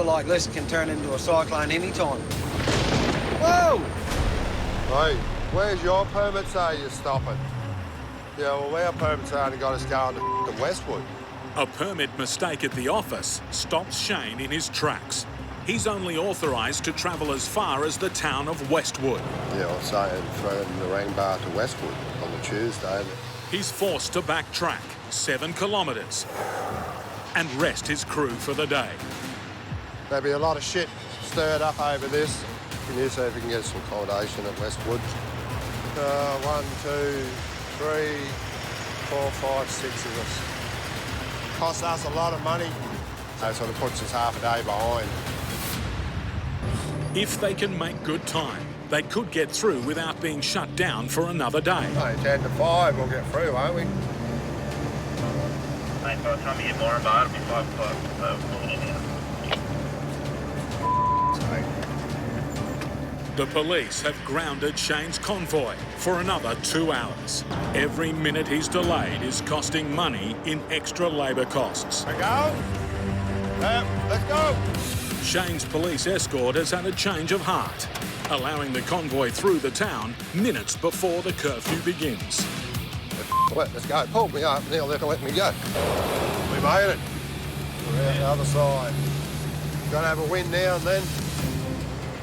like this can turn into a cyclone anytime. Whoa! Hey, where's your permit say you're stopping? Yeah, well, our permits only got us going to Westwood. A permit mistake at the office stops Shane in his tracks. He's only authorised to travel as far as the town of Westwood. Yeah, I was saying from the Ring Bar to Westwood on the Tuesday. He's forced to backtrack 7 kilometres and rest his crew for the day. There'll be a lot of shit stirred up over this. Can you see if we can get some accommodation at Westwood? 1, 2, 3, 4, 5, 6 of us. Costs us a lot of money. So it sort of puts us half a day behind. If they can make good time, they could get through without being shut down for another day. Hey, 10 to 5, we'll get through, won't we? Mate, by the time you get more involved, it'll be 5 o'clock, so we'll get out. The police have grounded Shane's convoy for another 2 hours. Every minute he's delayed is costing money in extra labour costs. We go? Let's go. Shane's police escort has had a change of heart, allowing the convoy through the town minutes before the curfew begins. Let's go. Pulled me up and they'll let me go. We made it. We're out the other side. Got to have a win now and then.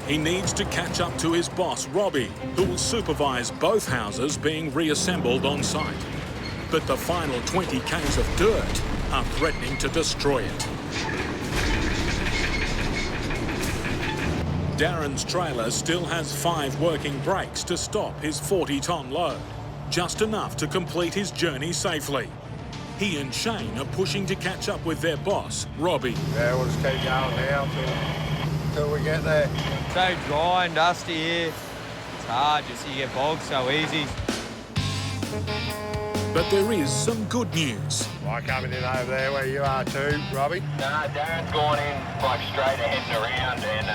He needs to catch up to his boss, Robbie, who will supervise both houses being reassembled on site. But the final 20 k's of dirt are threatening to destroy it. Darren's trailer still has 5 working brakes to stop his 40-tonne load, just enough to complete his journey safely. He and Shane are pushing to catch up with their boss, Robbie. Yeah, we'll just keep going now till we get there. So dry and dusty here. It's hard, just you get bogged so easy. But there is some good news. Why coming in over there where you are too, Robbie? Nah, Darren's gone in like straight ahead and around, and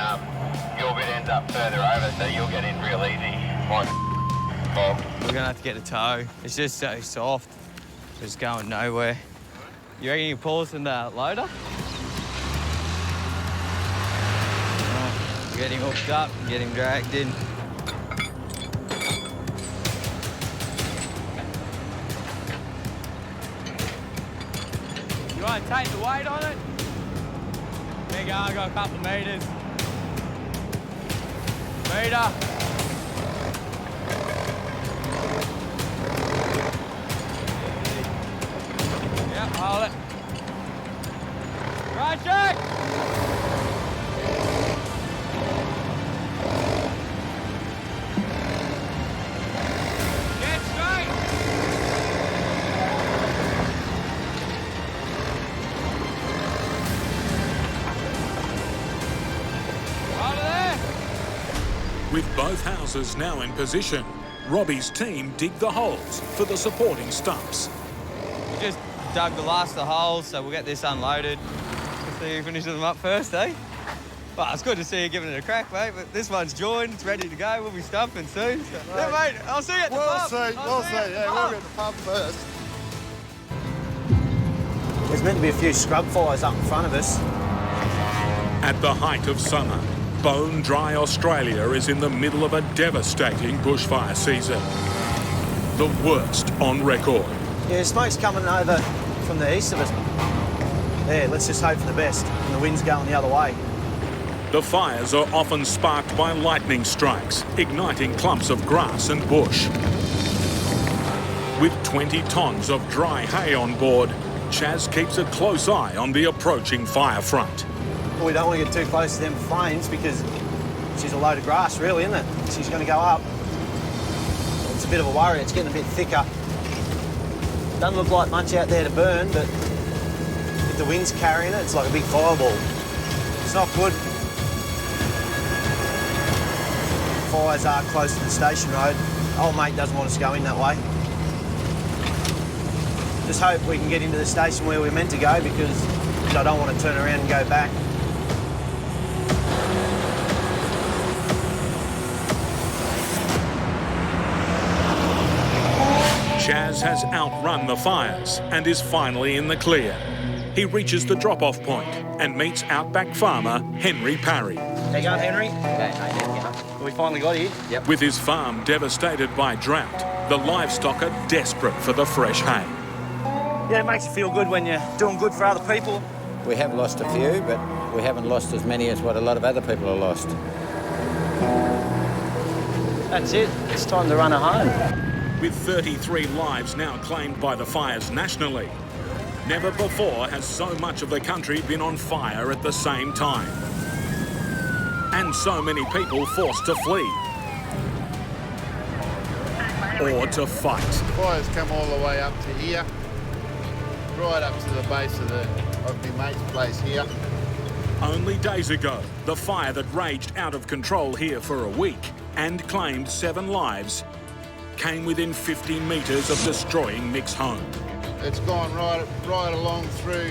your bit ends up further over, so you'll get in real easy. We're gonna have to get a tow. It's just so soft. Just going nowhere. You reckon you can pull us in the loader? Get him hooked up, get him dragged in. You want to take the weight on it? There you go, I got a couple of metres. Metre. Yep, hold it. Right, check! Get straight! Hold it there! With both houses now in position, Robbie's team dig the holes for the supporting stumps. We just dug the last of the holes, so we'll get this unloaded. Let's see who finishes them up first, eh? Well, it's good to see you giving it a crack, mate, but this one's joined, it's ready to go. We'll be stumping soon. So, yeah, mate, I'll see you at the pub. We'll see. Yeah, we'll get the pub first. There's meant to be a few scrub fires up in front of us. At the height of summer, bone-dry Australia is in the middle of a devastating bushfire season. The worst on record. Yeah, smoke's coming over from the east of us. There, let's just hope for the best. And the wind's going the other way. The fires are often sparked by lightning strikes, igniting clumps of grass and bush. With 20 tonnes of dry hay on board, Chaz keeps a close eye on the approaching fire front. We don't want to get too close to them flames because she's a load of grass, really, isn't it? She's going to go up. It's a bit of a worry. It's getting a bit thicker. Doesn't look like much out there to burn, but if the wind's carrying it, it's like a big fireball. It's not good. Fires are close to the station road. Old mate doesn't want us going that way. Just hope we can get into the station where we're meant to go because I don't want to turn around and go back. Chaz has outrun the fires and is finally in the clear. he reaches the drop-off point and meets Outback farmer Henry Parry. How you going, Henry? We finally got here. Yep. With his farm devastated by drought, the livestock are desperate for the fresh hay. Yeah, it makes you feel good when you're doing good for other people. We have lost a few, but we haven't lost as many as what a lot of other people have lost. That's it. It's time to run her home. With 33 lives now claimed by the fires nationally, never before has so much of the country been on fire at the same time. And so many people forced to flee. Or to fight. Fires come all the way up to here, right up to the base of my mate's place here. Only days ago, the fire that raged out of control here for a week and claimed 7 lives came within 50 metres of destroying Mick's home. It's gone right along through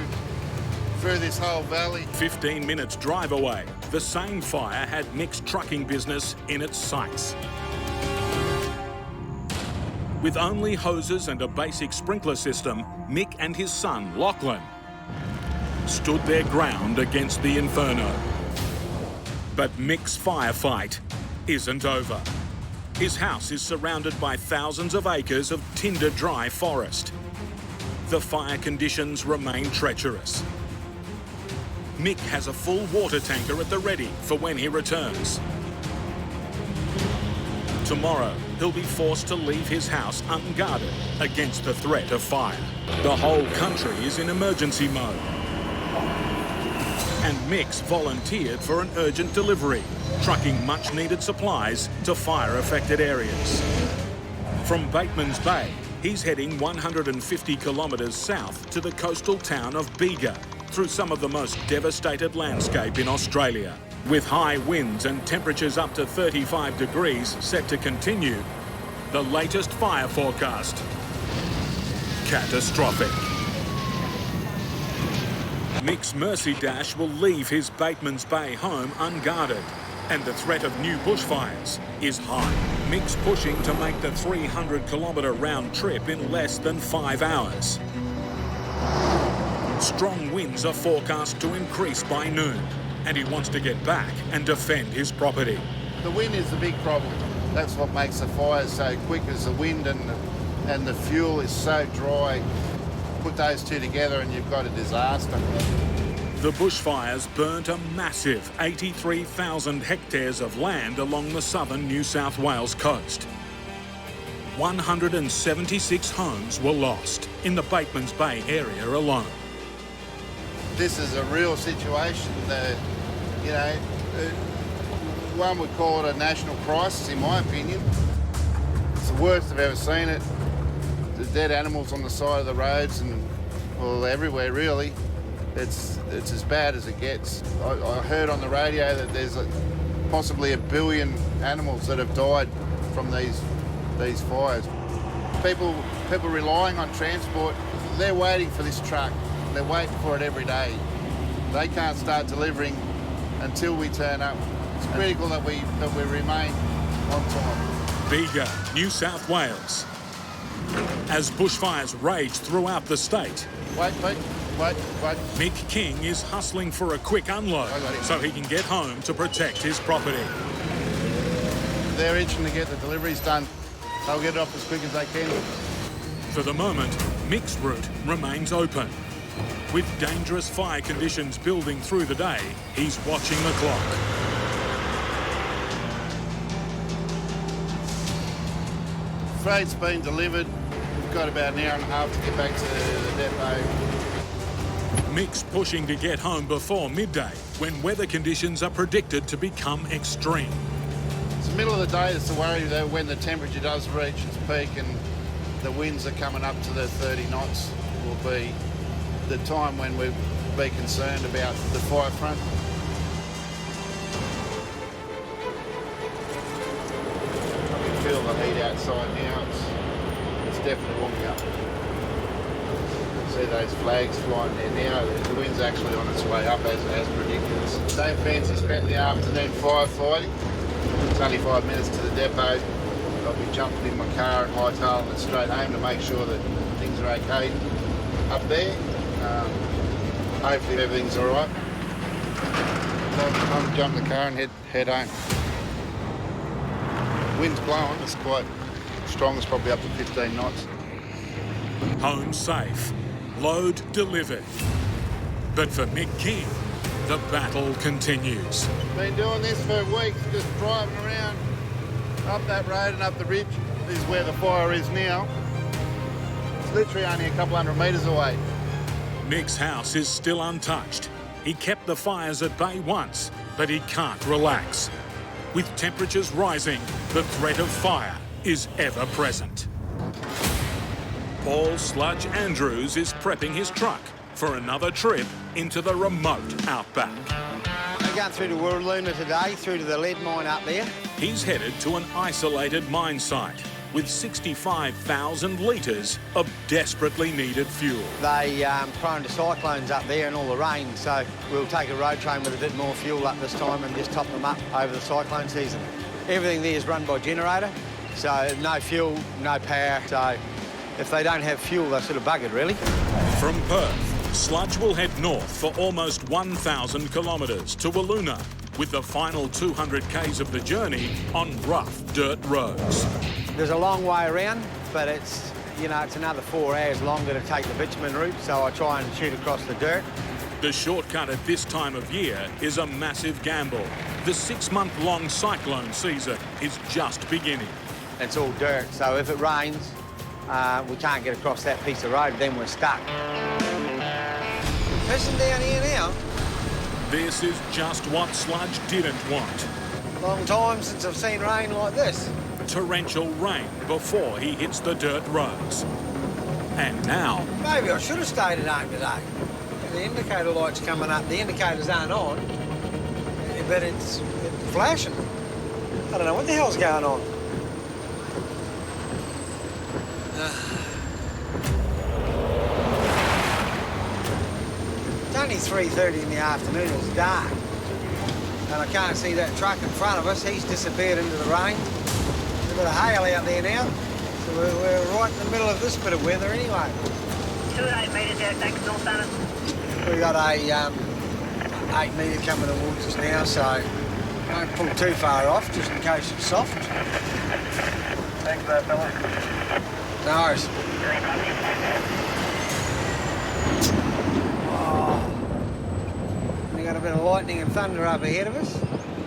this whole valley. 15 minutes drive away, the same fire had Mick's trucking business in its sights. With only hoses and a basic sprinkler system, Mick and his son, Lachlan, stood their ground against the inferno. But Mick's firefight isn't over. His house is surrounded by thousands of acres of tinder-dry forest. The fire conditions remain treacherous. Mick has a full water tanker at the ready for when he returns. Tomorrow, he'll be forced to leave his house unguarded against the threat of fire. The whole country is in emergency mode. And Mick's volunteered for an urgent delivery, trucking much-needed supplies to fire-affected areas. From Bateman's Bay, he's heading 150 kilometres south to the coastal town of Bega, through some of the most devastated landscape in Australia. With high winds and temperatures up to 35 degrees set to continue, the latest fire forecast, catastrophic. Mick's Mercy Dash will leave his Bateman's Bay home unguarded, and the threat of new bushfires is high. Mick's pushing to make the 300-kilometre round trip in less than 5 hours. Strong winds are forecast to increase by noon, and he wants to get back and defend his property. The wind is the big problem. That's what makes the fires so quick, is the wind and the fuel is so dry. Put those two together and you've got a disaster. The bushfires burnt a massive 83,000 hectares of land along the southern New South Wales coast. 176 homes were lost in the Bateman's Bay area alone. This is a real situation. One would call it a national crisis, in my opinion. It's the worst I've ever seen it. The dead animals on the side of the roads and, well, everywhere really. It's as bad as it gets. I heard on the radio that there's possibly 1 billion animals that have died from these fires. People relying on transport, they're waiting for this truck. They're waiting for it every day. They can't start delivering until we turn up. It's critical that we remain on time. Bega, New South Wales. As bushfires rage throughout the state, Wait. Mick King is hustling for a quick unload so he can get home to protect his property. They're itching to get the deliveries done. They'll get it off as quick as they can. For the moment, Mick's route remains open. With dangerous fire conditions building through the day, he's watching the clock. Freight's been delivered. We've got about an hour and a half to get back to the depot. Mick's pushing to get home before midday, when weather conditions are predicted to become extreme. It's the middle of the day that's the worry, that when the temperature does reach its peak and the winds are coming up to the 30 knots will be the time when we'll be concerned about the fire front. I can feel the heat outside now. It's definitely warming up. See those flags flying there now. The wind's actually on its way up as predicted. Same fancy spent the afternoon firefighting. It's only 5 minutes to the depot. I'll be jumping in my car and hightailing it straight home to make sure that things are okay up there. Hopefully everything's all right. I'm jump in the car and head home. Wind's blowing, it's quite strong, it's probably up to 15 knots. Home safe. Load delivered. But for Mick King, the battle continues. Been doing this for weeks, just driving around up that road and up the ridge. This is where the fire is now. It's literally only a couple hundred metres away. Mick's house is still untouched. He kept the fires at bay once, but he can't relax. With temperatures rising, the threat of fire is ever present. Paul Sludge Andrews is prepping his truck for another trip into the remote outback. We're going through to Warraluna today, through to the lead mine up there. He's headed to an isolated mine site with 65,000 litres of desperately needed fuel. They prone to cyclones up there and all the rain, so we'll take a road train with a bit more fuel up this time and just top them up over the cyclone season. Everything there is run by generator, so no fuel, no power, so if they don't have fuel, they're sort of buggered, really. From Perth, Sludge will head north for almost 1,000 kilometres to Walloona, with the final 200 k's of the journey on rough dirt roads. There's a long way around, but it's, you know, it's another 4 hours longer to take the bitumen route, so I try and shoot across the dirt. The shortcut at this time of year is a massive gamble. The 6-month-long cyclone season is just beginning. It's all dirt, so if it rains, we can't get across that piece of road, then we're stuck. Pissing down here now. This is just what Sludge didn't want. Long time since I've seen rain like this. Torrential rain before he hits the dirt roads. And now... Maybe I should have stayed at home today. The indicator light's coming up. The indicators aren't on, but it's flashing. I don't know what the hell's going on. It's only 3:30 in the afternoon. It's dark. And I can't see that truck in front of us. He's disappeared into the rain. There's a bit of hail out there now. So we're right in the middle of this bit of weather anyway. 2 metres out, thanks, North Bannon. We've got a 8 metre coming towards us now, so don't pull too far off, just in case it's soft. Thanks for that, fella. No worries. We got a bit of lightning and thunder up ahead of us.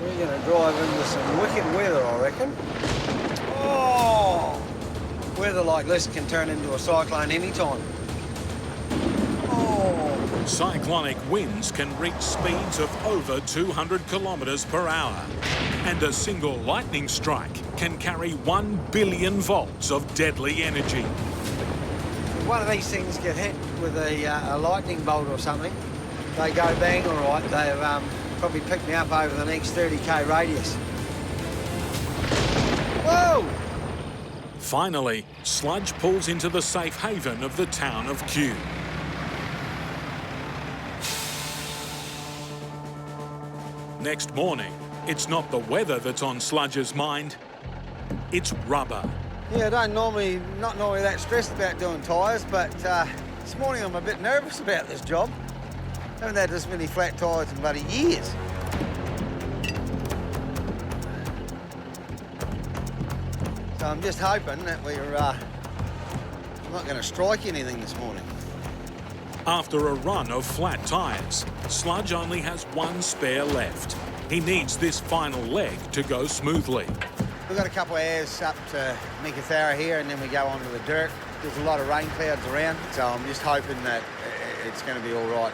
We're going to drive into some wicked weather, I reckon. Oh! Weather like this can turn into a cyclone anytime. Oh! Cyclonic winds can reach speeds of over 200 kilometres per hour. And a single lightning strike can carry 1 billion volts of deadly energy. If one of these things get hit with a lightning bolt or something, they go bang all right. They've probably picked me up over the next 30k radius. Whoa! Finally, Sludge pulls into the safe haven of the town of Kew. Next morning, it's not the weather that's on Sludge's mind, it's rubber. Yeah, not normally that stressed about doing tyres, but this morning I'm a bit nervous about this job. Haven't had this many flat tyres in bloody years. So I'm just hoping that we're not going to strike anything this morning. After a run of flat tyres, Sludge only has one spare left. He needs this final leg to go smoothly. We've got a couple of hours up to Meekatharra here, and then we go onto the dirt. There's a lot of rain clouds around, so I'm just hoping that it's going to be all right.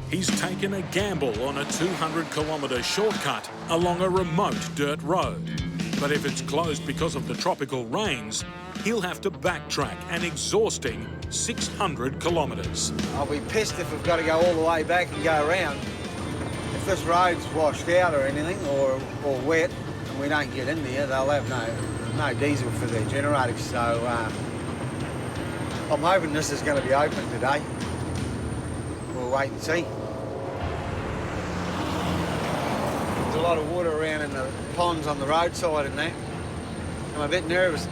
He's taken a gamble on a 200-kilometre shortcut along a remote dirt road. But if it's closed because of the tropical rains, he'll have to backtrack an exhausting 600 kilometres. I'll be pissed if we've got to go all the way back and go around. If this road's washed out or anything, or wet, and we don't get in there, they'll have no diesel for their generators. So I'm hoping this is going to be open today. We'll wait and see. There's a lot of water around in the ponds on the roadside and that. I'm a bit nervous.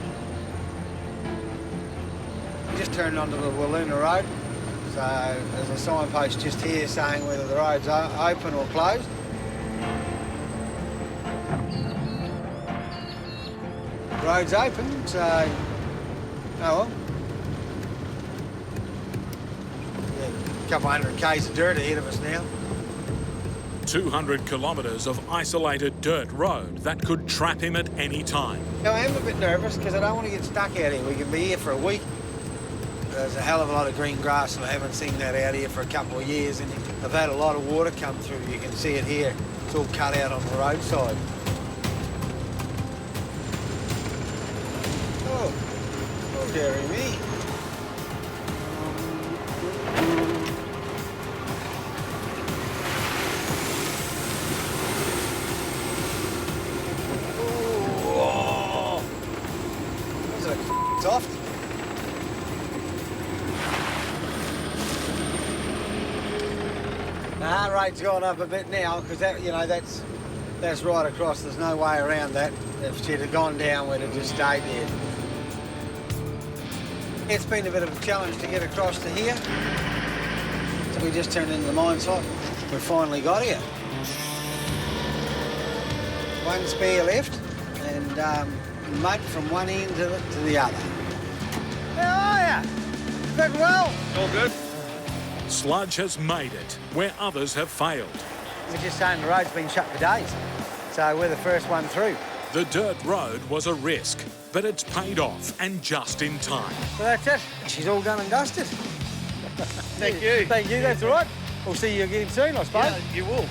turned onto the Wiluna Road. So there's a signpost just here saying whether the road's open or closed. Road's open, so oh well. Yeah, a couple hundred k's of dirt ahead of us now. 200 kilometres of isolated dirt road that could trap him at any time. I am a bit nervous because I don't want to get stuck out here. We can be here for a week. There's a hell of a lot of green grass and I haven't seen that out here for a couple of years, and I've had a lot of water come through. You can see it here. It's all cut out on the roadside. Oh, dearie me. Oh, that's soft. The heart rate's gone up a bit now because that, you know, that's right across. There's no way around that. If she'd have gone down, we'd have just stayed there. It's been a bit of a challenge to get across to here. So we just turned into the mine site. We finally got here. One spare left and mud from one end to the other. How are you? Good, well? All good. Sludge has made it where others have failed. We're just saying the road's been shut for days, so we're the first one through. The dirt road was a risk, but it's paid off, and just in time. So that's it. She's all done and dusted. Thank you. Thank you, that's all right. We'll see you again soon, I suppose. Yeah, you will.